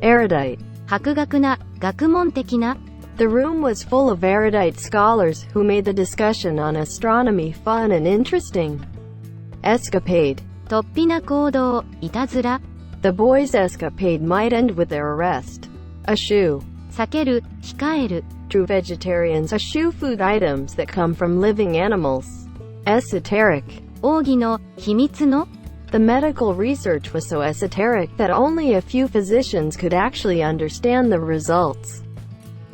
erudite. 博学な、学問的な。The room was full of erudite scholars who made the discussion on astronomy fun and interesting. Escapade. 突飛な行動、いたずら。The boys' escapade might end with their arrest. Eschew. 避ける、控える。True vegetarians eschew food items that come from living animals. Esoteric. 奥義の、秘密の。The medical research was so esoteric that only a few physicians could actually understand the results.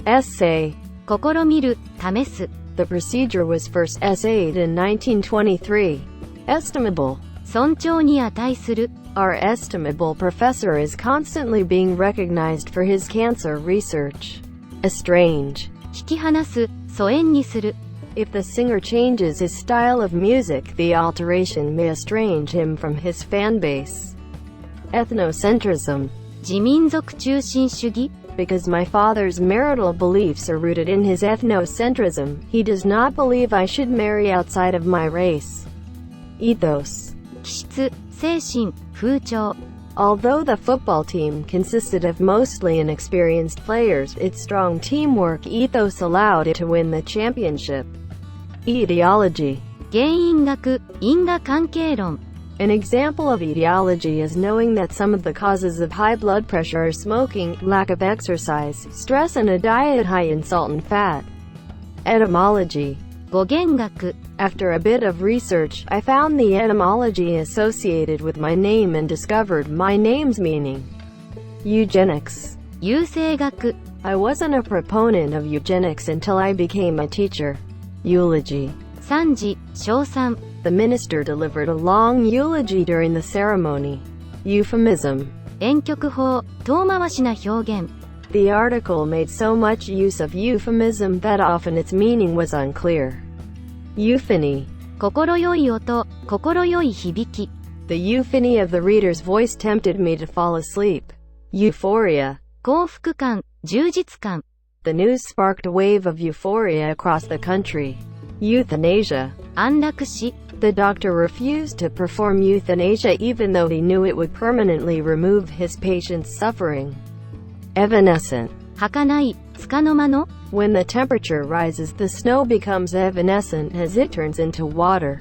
Essay. 試みる、試す。The procedure was first essayed in 1923. Estimable. 尊重に値する。Our estimable professor is constantly being recognized for his cancer research. Estrange. 引き離す、疎遠にする。If the singer changes his style of music, the alteration may estrange him from his fan base. Ethnocentrism. 自民族中心主義。Because my father's marital beliefs are rooted in his ethnocentrism, he does not believe I should marry outside of my race. Ethos. 気質、精神、風潮。Although the football team consisted of mostly inexperienced players, its strong teamwork ethos allowed it to win the championship. Etiology. 原因学、因果関係論。An example of etiology is knowing that some of the causes of high blood pressure are smoking, lack of exercise, stress and a diet high in salt and fat. Etymology. 語源学。After a bit of research, I found the etymology associated with my name and discovered my name's meaning. Eugenics. 優生学。I wasn't a proponent of eugenics until I became a teacher. Eulogy. 賛辞、称賛。The minister delivered a long eulogy during the ceremony. Euphemism. 婉曲法、遠回しな表現。The article made so much use of euphemism that often its meaning was unclear. Euphony. 心よい音、心よい響き。The euphony of the reader's voice tempted me to fall asleep. Euphoria. 幸福感、充実感。The news sparked a wave of euphoria across the country. Euthanasia. 安楽死。The doctor refused to perform euthanasia even though he knew it would permanently remove his patient's suffering. Evanescent. 儚い、束の間の。When the temperature rises, the snow becomes evanescent as it turns into water.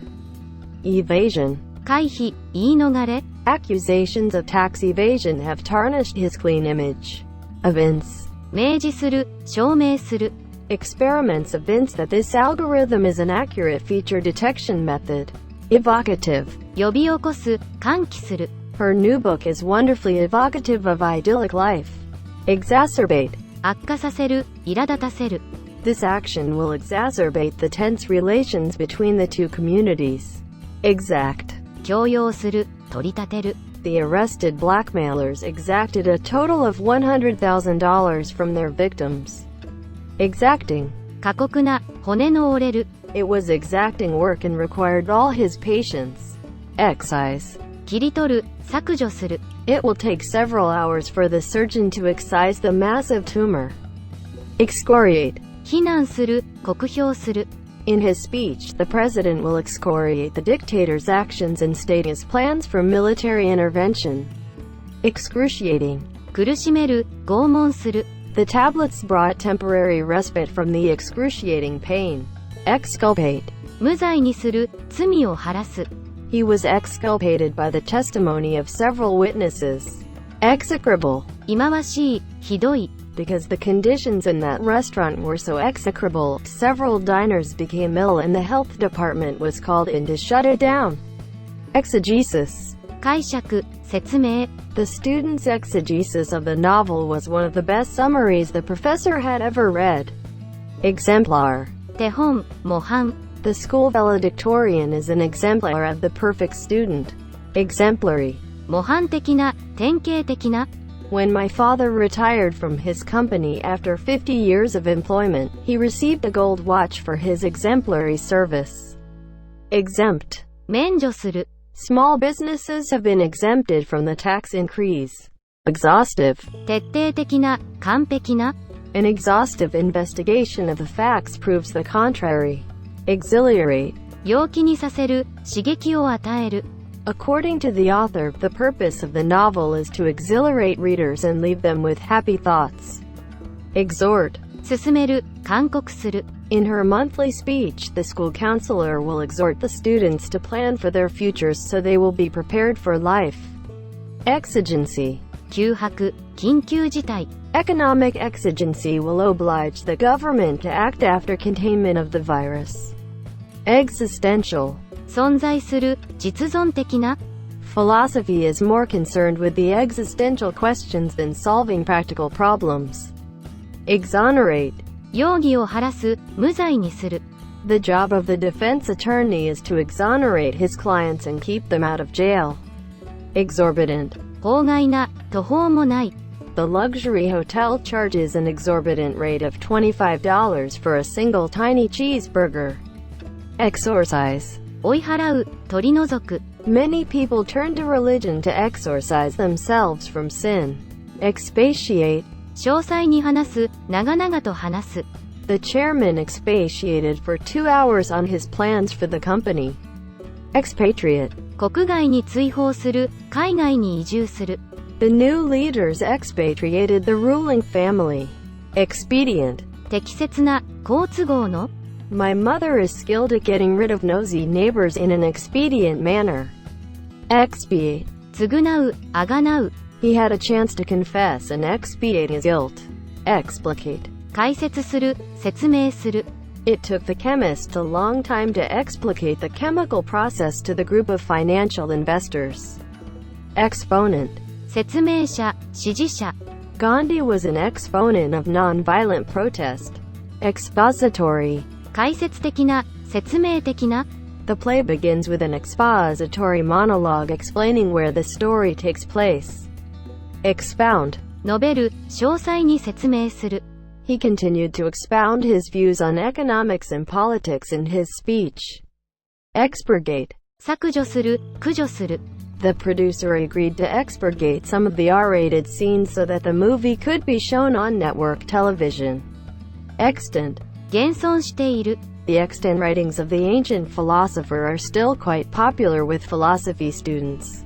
Evasion. 回避、言い逃れ。Accusations of tax evasion have tarnished his clean image. Evince. 明示する、証明する。Experiments evince that this algorithm is an accurate feature detection method. Evocative. 呼び起こす、喚起する。Her new book is wonderfully evocative of idyllic life. Exacerbate. 悪化させる、苛立たせる。This action will exacerbate the tense relations between the two communities. Exact. 強要する、取り立てる。The arrested blackmailers exacted a total of $100,000 from their victims. Exacting. 過酷な、骨の折れる。It was exacting work and required all his patience. Excise. 切り取る、削除する。It will take several hours for the surgeon to excise the massive tumor. Excoriate. 非難する、酷評する。In his speech, the president will excoriate the dictator's actions and state his plans for military intervention. Excruciating. 苦しめる、拷問する。The tablets brought temporary respite from the excruciating pain. Exculpate. 無罪にする、罪を晴らす。He was exculpated by the testimony of several witnesses. Execrable. 忌まわしい、ひどい。Because the conditions in that restaurant were so execrable, several diners became ill and the health department was called in to shut it down. Exegesis. 解釈、説明。The student's exegesis of the novel was one of the best summaries the professor had ever read. Exemplar. 手本、模範。The school valedictorian is an exemplar of the perfect student. Exemplary. 模範的な、典型的な。When my father retired from his company after 50 years of employment, he received a gold watch for his exemplary service. Exempt. 免除する。Small businesses have been exempted from the tax increase. Exhaustive. 徹底的な、完璧な。An exhaustive investigation of the facts proves the contrary. Exhilarate. 陽気にさせる、刺激を与える。According to the author, the purpose of the novel is to exhilarate readers and leave them with happy thoughts. Exhort. 勧める、勧告する。In her monthly speech, the school counselor will exhort the students to plan for their futures so they will be prepared for life. Exigency. 急迫、緊急事態。Economic exigency will oblige the government to act after containment of the virus. Existential. 存在する、実存的な。Philosophy is more concerned with the existential questions than solving practical problems. Exonerate. 容疑を晴らす、無罪にする。The job of the defense attorney is to exonerate his clients and keep them out of jail. Exorbitant. 法外な、途方もない。The luxury hotel charges an exorbitant rate of $25 for a single tiny cheeseburger. Exorcise. 追い払う、取り除く。Many people turn to religion to exorcise themselves from sin. Expatiate. 詳細に話す、長々と話す。The chairman expatiated for 2 hours on his plans for the company. Expatriate. 国外に追放する、海外に移住する。The new leaders expatriated the ruling family. Expedient. 適切な、好都合の。My mother is skilled at getting rid of nosy neighbors in an expedient manner. Expiate. 償う、あがなう。He had a chance to confess and expiate his guilt. Explicate. 解説する、説明する。It took the chemist a long time to explicate the chemical process to the group of financial investors. Exponent. 説明者、支持者。Gandhi was an exponent of nonviolent protest. Expository. 解説的な、説明的な。The play begins with an expository monologue explaining where the story takes place. Expound. 述べる、詳細に説明する。He continued to expound his views on economics and politics in his speech. Expurgate. 削除する、駆除する。The producer agreed to expurgate some of the R-rated scenes so that the movie could be shown on network television. Extant. 現存している。The extant writings of the ancient philosopher are still quite popular with philosophy students.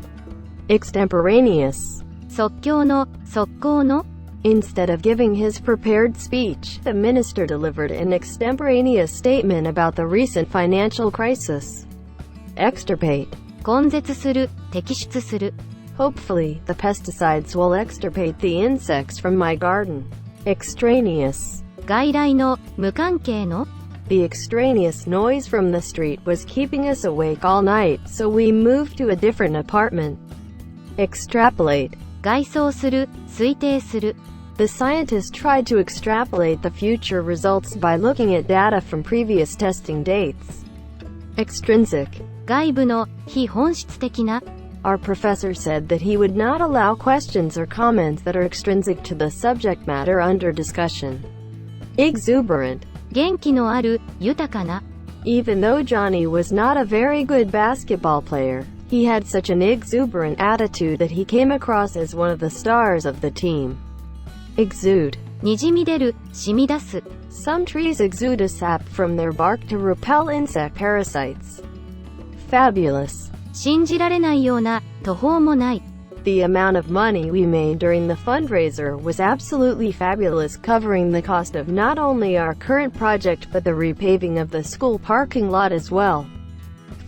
Extemporaneous. 即興の、即行の。Instead of giving his prepared speech, the minister delivered an extemporaneous statement about the recent financial crisis. Extirpate. 根絶する、摘出する。Hopefully, the pesticides will extirpate the insects from my garden. Extraneous. 外来の、無関係の。The extraneous noise from the street was keeping us awake all night, so we moved to a different apartment. Extrapolate. 概想する、推定する。The scientists tried to extrapolate the future results by looking at data from previous testing dates. Extrinsic. 外部の、非本質的な。Our professor said that he would not allow questions or comments that are extrinsic to the subject matter under discussion. Exuberant. 元気のある、豊かな。Even though Johnny was not a very good basketball player, he had such an exuberant attitude that he came across as one of the stars of the team. Exude. にじみ出る、染み出す。Some trees exude a sap from their bark to repel insect parasites. Fabulous. 信じられないような、途方もない。The amount of money we made during the fundraiser was absolutely fabulous, covering the cost of not only our current project but the repaving of the school parking lot as well.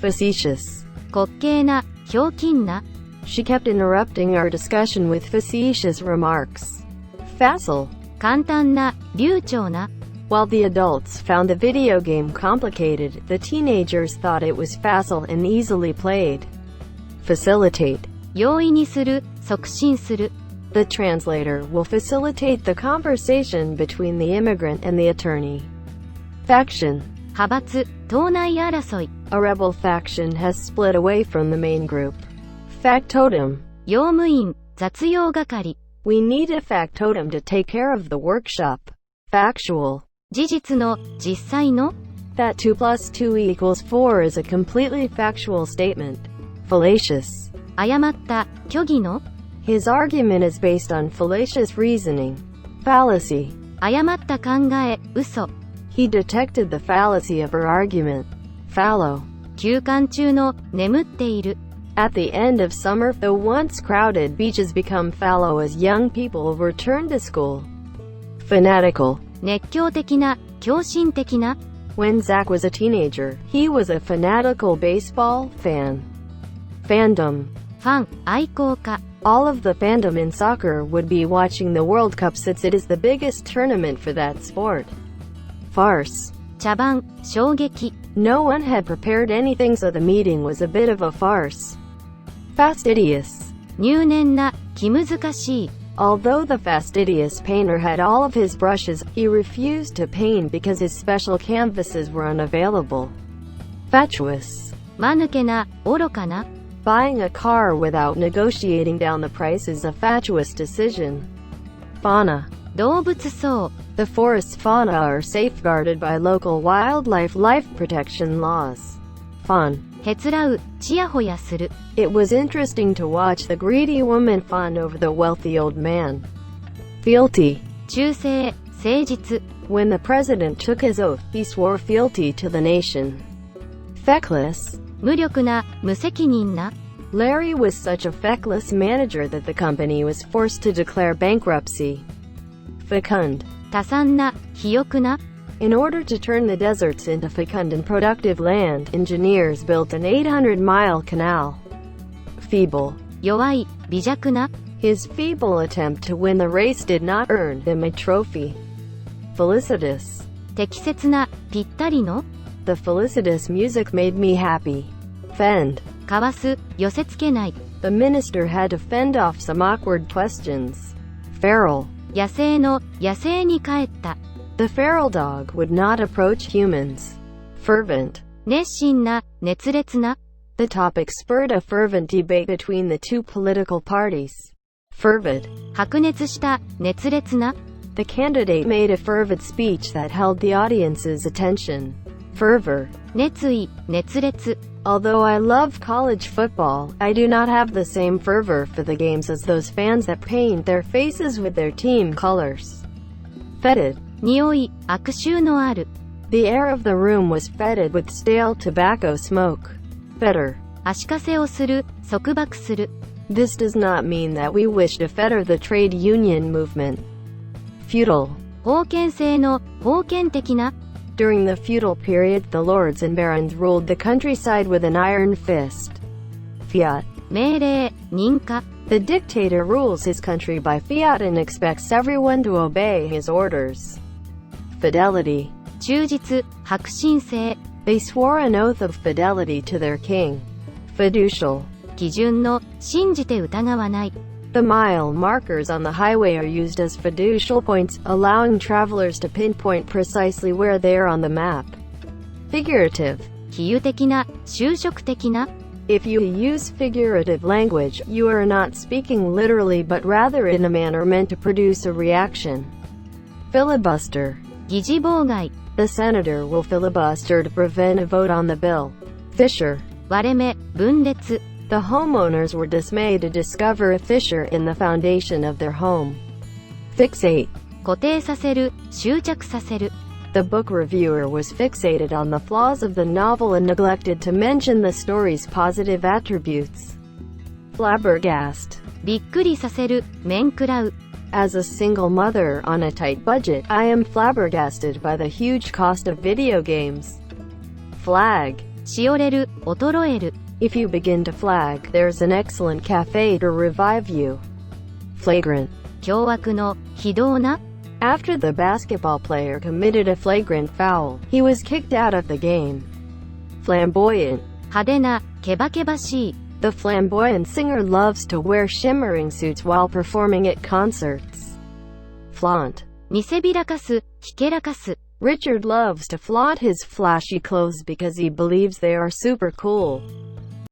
Facetious. 滑稽な、ひょうきんな。She kept interrupting our discussion with facetious remarks. Facile. 簡単な、流暢な。While the adults found the video game complicated, the teenagers thought it was facile and easily played. Facilitate. 容易にする、促進する。The translator will facilitate the conversation between the immigrant and the attorney. Faction. 派閥、党内争い。A rebel faction has split away from the main group. Factotum. 用務員、雑用係。We need a factotum to take care of the workshop. Factual. 事実の、実際の。That 2 plus 2 equals 4 is a completely factual statement. Fallacious. 誤った、虚偽の。His argument is based on fallacious reasoning. Fallacy. 誤った考え、嘘。He detected the fallacy of her argument. Fallow. 休館中の、眠っている。At the end of summer, the once crowded beaches become fallow as young people return to school. Fanatical. 熱狂的な、狂信的な。When Zach was a teenager, he was a fanatical baseball fan. Fandom. ファン、愛好家。All of the fandom in soccer would be watching the World Cup since it is the biggest tournament for that sport. Farce. 茶番、衝撃。No one had prepared anything, so the meeting was a bit of a farce. Fastidious. 入念な、気難しい。Although the fastidious painter had all of his brushes, he refused to paint because his special canvases were unavailable. Fatuous. 間抜けな、愚かな。Buying a car without negotiating down the price is a fatuous decision. Fauna. 動物相。The forest's fauna are safeguarded by local wildlife life protection laws. Fun. へつらう、ちやほやする。It was interesting to watch the greedy woman fawn over the wealthy old man. Fealty. 忠誠、誠実。When the president took his oath, he swore fealty to the nation. Feckless. 無力な、無責任な。Larry was such a feckless manager that the company was forced to declare bankruptcy. Fecund. 多産な、肥沃な。In order to turn the deserts into fecund and productive land, engineers built an 800-mile canal. Feeble. 弱い、微弱な。His feeble attempt to win the race did not earn him a trophy. Felicitous. 適切な、ぴったりの。The felicitous music made me happy. Fend. かわす、寄せつけない。The minister had to fend off some awkward questions. Feral. 野生の、野生に帰った。The feral dog would not approach humans. Fervent. 熱心な、熱烈な。The topic spurred a fervent debate between the two political parties. Fervid. 白熱した、熱烈な。The candidate made a fervid speech that held the audience's attention. Fervor. 熱意、熱烈。Although I love college football, I do not have the same fervor for the games as those fans that paint their faces with their team colors. Fetid. 匂い、悪臭のある。The air of the room was fetid with stale tobacco smoke. Fetter. 足かせをする、束縛する。This does not mean that we wish to fetter the trade union movement. Feudal. 封建制の、封建的な。During the feudal period, the lords and barons ruled the countryside with an iron fist. Fiat. 命令、認可。The dictator rules his country by fiat and expects everyone to obey his orders. Fidelity. 忠実、迫真性。They swore an oath of fidelity to their king. Fiducial. 基準の、信じて疑わない。The mile markers on the highway are used as fiducial points, allowing travelers to pinpoint precisely where they are on the map. Figurative. 比喩的な、修飾的な。If you use figurative language, you are not speaking literally but rather in a manner meant to produce a reaction. Filibuster. 議事妨害。The senator will filibuster to prevent a vote on the bill. Fissure. 割れ目、分裂。The homeowners were dismayed to discover a fissure in the foundation of their home. Fixate. 固定させる、執着させる。The book reviewer was fixated on the flaws of the novel and neglected to mention the story's positive attributes. Flabbergast. びっくりさせる、面食らう。As a single mother on a tight budget, I am flabbergasted by the huge cost of video games. Flag. しおれる、衰える。If you begin to flag, there's an excellent cafe to revive you. Flagrant. 凶悪の、非道な。After the basketball player committed a flagrant foul, he was kicked out of the game. Flamboyant. 派手な、けばけばしい。The flamboyant singer loves to wear shimmering suits while performing at concerts. Flaunt. 見せびらかす、ひけらかす。Richard loves to flaunt his flashy clothes because he believes they are super cool.